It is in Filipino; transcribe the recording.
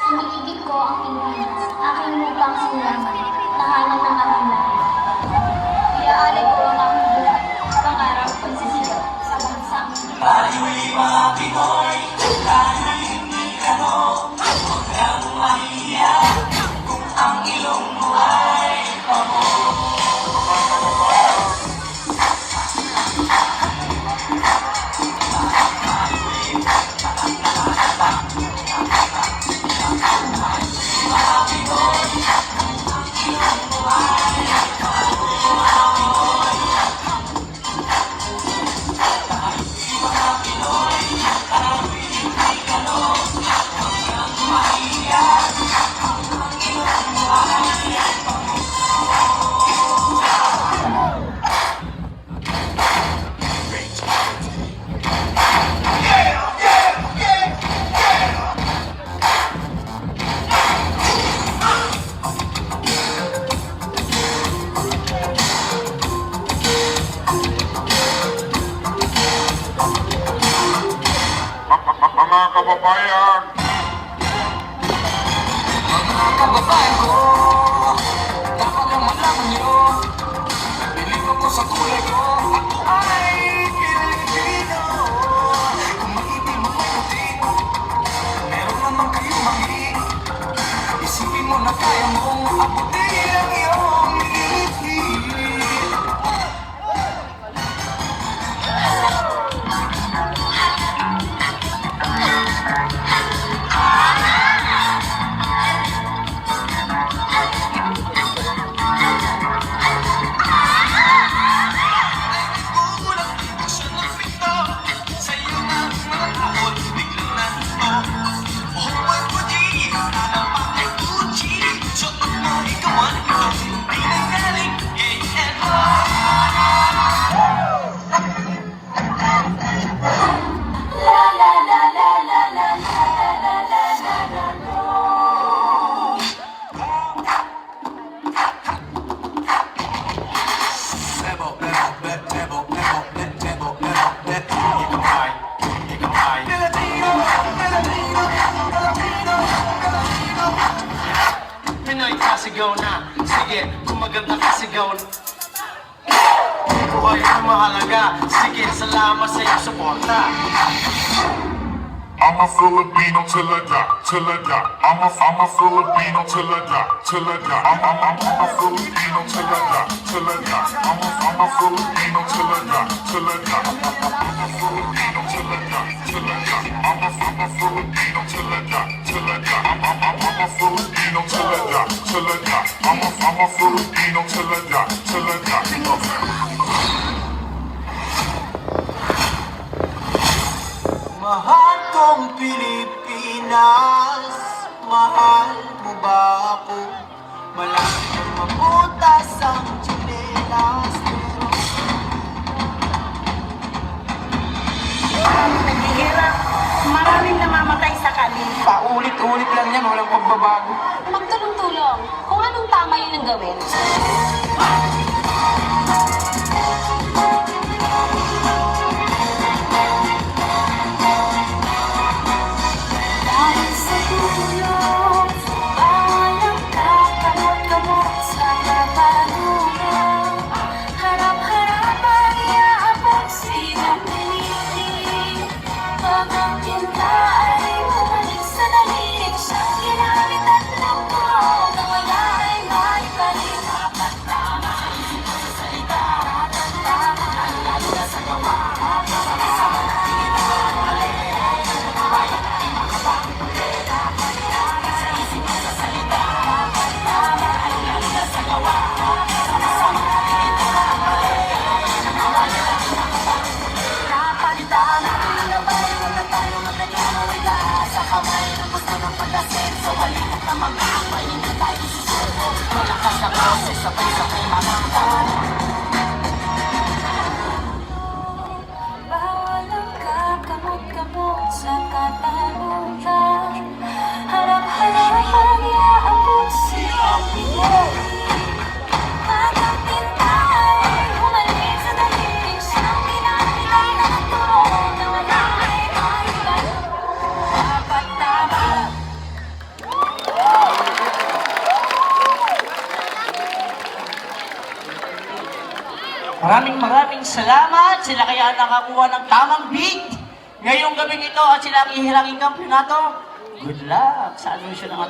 Siniigit ko ang Pilipinas, aking lupang sinilaman, tahanan ng aking lahat. Iaalay ko ang aking buhay, pangarap, pagsisigaw, sa bansang Tayo'y mga Pinoy, tayo'y hindi ano, huwag kang mahiya, kung ang ilong mo ay pamo. Mga kababayan! Mga kababayan ko, dapat lang malaman nyo, nabiligo ko sa kulay ko, ako ay Pilipino. Kung mag-ibig mo may puti, meron naman kayo mali. Isipin mo na kaya mong abutin ang iyong ngiti. Pinoy kasigaw na, sige, kung maganda kasigaw na. Buhay na mahalaga, sige, salamat sa iyong suporta. I'm a Filipino till I die, till I die. I'm a Filipino till I die, till I die. I'm a Filipino till I die, till I die. I'm a Filipino till I die, till I die. I'm a Filipino till I die, till I die. I'm a Filipino till I die, till I die. I'm a Filipino till I die, till I die. I'm a Filipino till I die, till I die. Mahal kong Pilipinas, mahal mo ba ako? Malaki ang mabutas ang tsinelas. Maraming naghihirap, maraming namamatay sa kanila. Paulit-ulit lang yan, walang pagbabago. magtulong-tulong kung anong tama yun ang gawin. Dahil sa tulong, bayang kakamot-kamot sa katanungan. Harap-harapan niya ang sinong piniling. Pag ang pinta ay bumalik sa dalig, siyang ginamit at lungkot na wala ay maibalik. Dapat tama Maraming salamat. Sila kaya nakakuha ng tamang beat ngayong gabing ito at sila ang ihiranging kampiyonato. Good luck sa anunsyo ng